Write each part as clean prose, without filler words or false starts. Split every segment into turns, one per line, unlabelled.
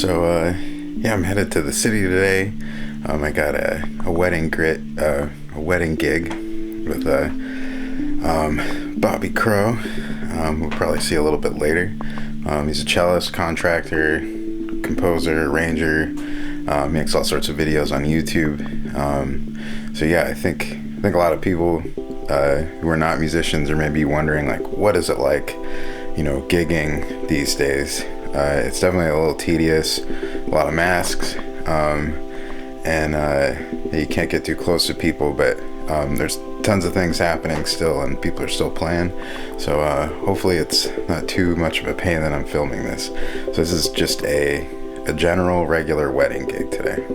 Yeah, I'm headed to the city today. I got a wedding gig with 𝐿𝒾𝓋𝑒. We'll probably see a little bit later. He's a cellist, contractor, composer, arranger. Makes all sorts of videos on YouTube. I think a lot of people who are not musicians are maybe wondering, like, what is it like, gigging these days? It's definitely a little tedious, a lot of masks, and you can't get too close to people, but there's tons of things happening still, and people are still playing, so hopefully it's not too much of a pain that I'm filming this. So this is just a general, regular wedding gig today.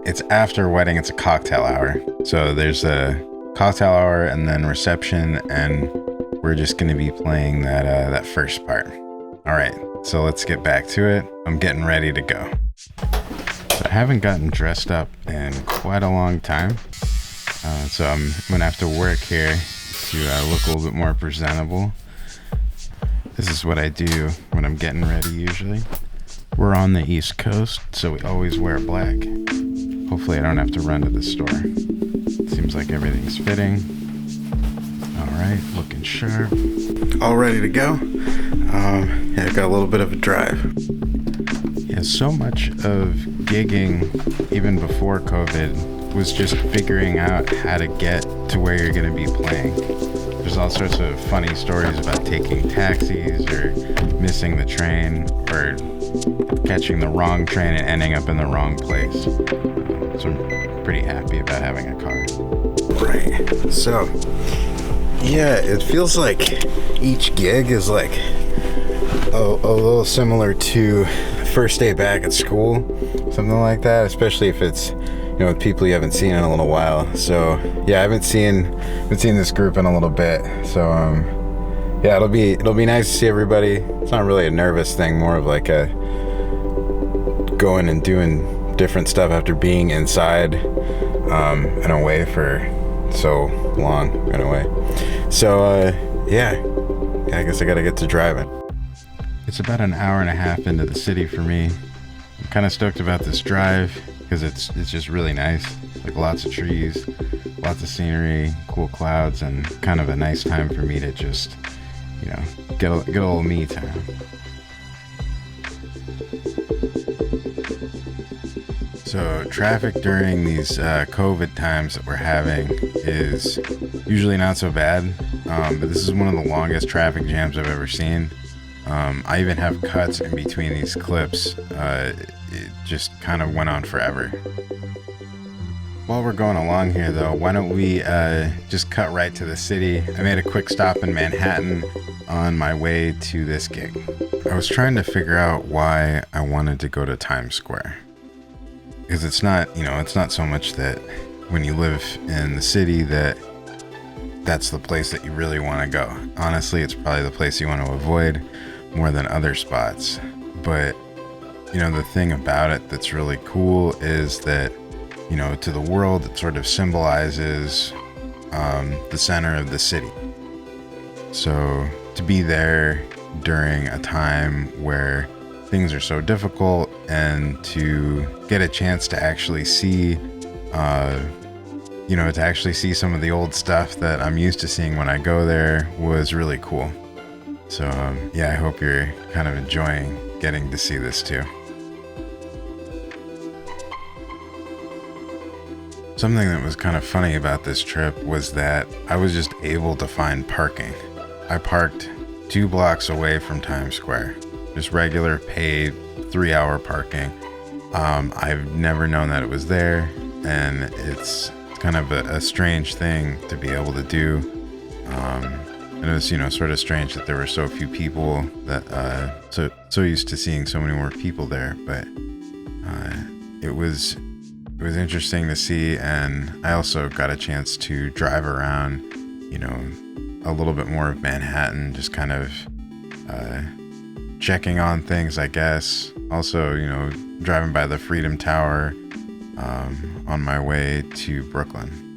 It's after wedding, it's a cocktail hour, so there's a cocktail hour and then reception, and we're just going to be playing that first part. All right, so let's get back to it. I'm getting ready to go. So I haven't gotten dressed up in quite a long time. So I'm gonna have to work here to look a little bit more presentable. This is what I do when I'm getting ready usually. We're on the East Coast, so we always wear black. Hopefully I don't have to run to the store. Seems like everything's fitting. All right, looking sharp. All ready to go. I got a little bit of a drive. Yeah, so much of gigging, even before COVID, was just figuring out how to get to where you're going to be playing. There's all sorts of funny stories about taking taxis or missing the train or catching the wrong train and ending up in the wrong place. So I'm pretty happy about having a car. Right. So, yeah, it feels like each gig is like a little similar to first day back at school, something like that, especially if it's with people you haven't seen in a little while. So yeah, I haven't seen this group in a little bit, so yeah, it'll be nice to see everybody. It's not really a nervous thing, more of like a going and doing different stuff after being inside and away for so long in a way. So yeah, I guess I gotta get to driving. It's about an hour and a half into the city for me. I'm kind of stoked about this drive because it's just really nice. Like lots of trees, lots of scenery, cool clouds, and kind of a nice time for me to just, get a little me time. So traffic during these COVID times that we're having is usually not so bad, but this is one of the longest traffic jams I've ever seen. I even have cuts in between these clips. It just kind of went on forever. While we're going along here though, why don't we just cut right to the city. I made a quick stop in Manhattan on my way to this gig. I was trying to figure out why I wanted to go to Times Square. Because it's not so much that when you live in the city that's the place that you really want to go. Honestly, it's probably the place you want to avoid more than other spots. But the thing about it that's really cool is that to the world it sort of symbolizes the center of the city. So to be there during a time where things are so difficult and to get a chance to actually see some of the old stuff that I'm used to seeing when I go there was really cool. So I hope you're kind of enjoying getting to see this too. Something that was kind of funny about this trip was that I was just able to find parking. I parked 2 blocks away from Times Square, just regular paid 3-hour parking. I've never known that it was there, and it's kind of a strange thing to be able to do. And it was, sort of strange that there were so few people that, so used to seeing so many more people there, but it was interesting to see. And I also got a chance to drive around, a little bit more of Manhattan, just kind of checking on things, I guess. Also, driving by the Freedom Tower on my way to Brooklyn.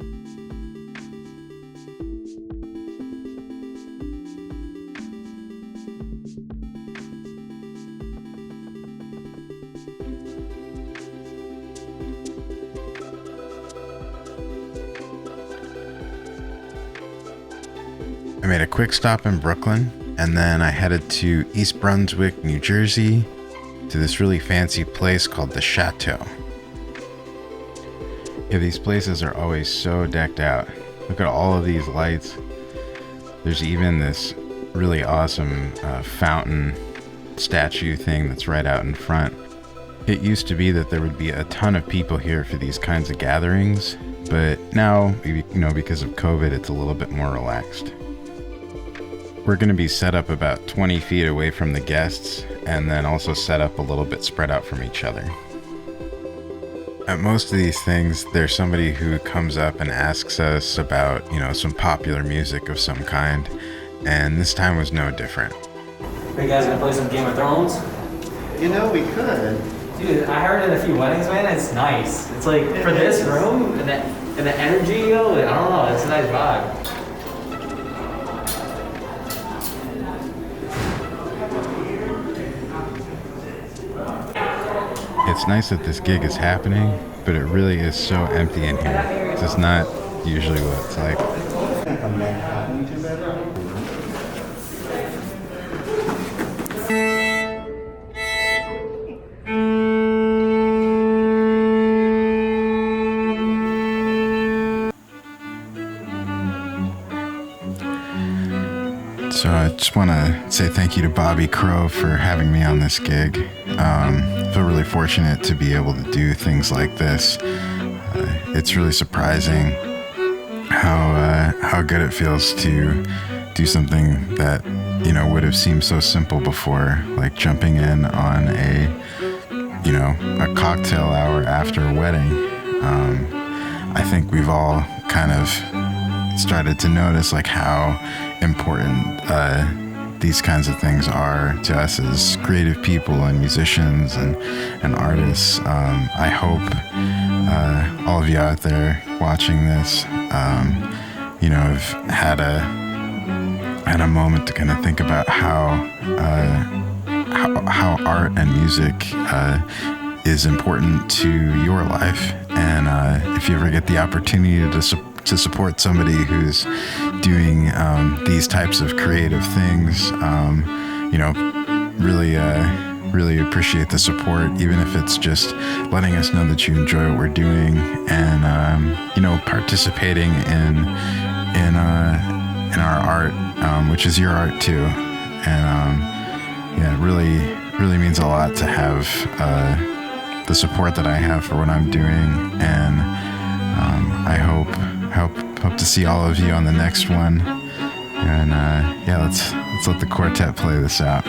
I made a quick stop in Brooklyn, and then I headed to East Brunswick, New Jersey, to this really fancy place called the Chateau. Yeah, these places are always so decked out. Look at all of these lights. There's even this really awesome fountain statue thing that's right out in front. It used to be that there would be a ton of people here for these kinds of gatherings, but now, because of COVID, it's a little bit more relaxed. We're going to be set up about 20 feet away from the guests, and then also set up a little bit spread out from each other. At most of these things, there's somebody who comes up and asks us about, some popular music of some kind, and this time was no different.
Are you guys gonna play some Game of Thrones?
We could.
Dude, I heard at a few weddings, man, it's nice. It's like, for this room, and the energy, I don't know, it's a nice vibe.
It's nice that this gig is happening, but it really is so empty in here. This is not usually what it's like. So I just want to say thank you to 𝐿𝒾𝓋𝑒 for having me on this gig. I feel really fortunate to be able to do things like this. It's really surprising how good it feels to do something that would have seemed so simple before, like jumping in on a cocktail hour after a wedding. I think we've all kind of started to notice like how important these kinds of things are to us as creative people and musicians and artists. I hope all of you out there watching this, have had a moment to kind of think about how art and music is important to your life, and if you ever get the opportunity to support somebody who's doing these types of creative things, really appreciate the support, even if it's just letting us know that you enjoy what we're doing, and participating in our art, which is your art too. And it really means a lot to have the support that I have for what I'm doing, and I hope to see all of you on the next one. And let's let the quartet play this out.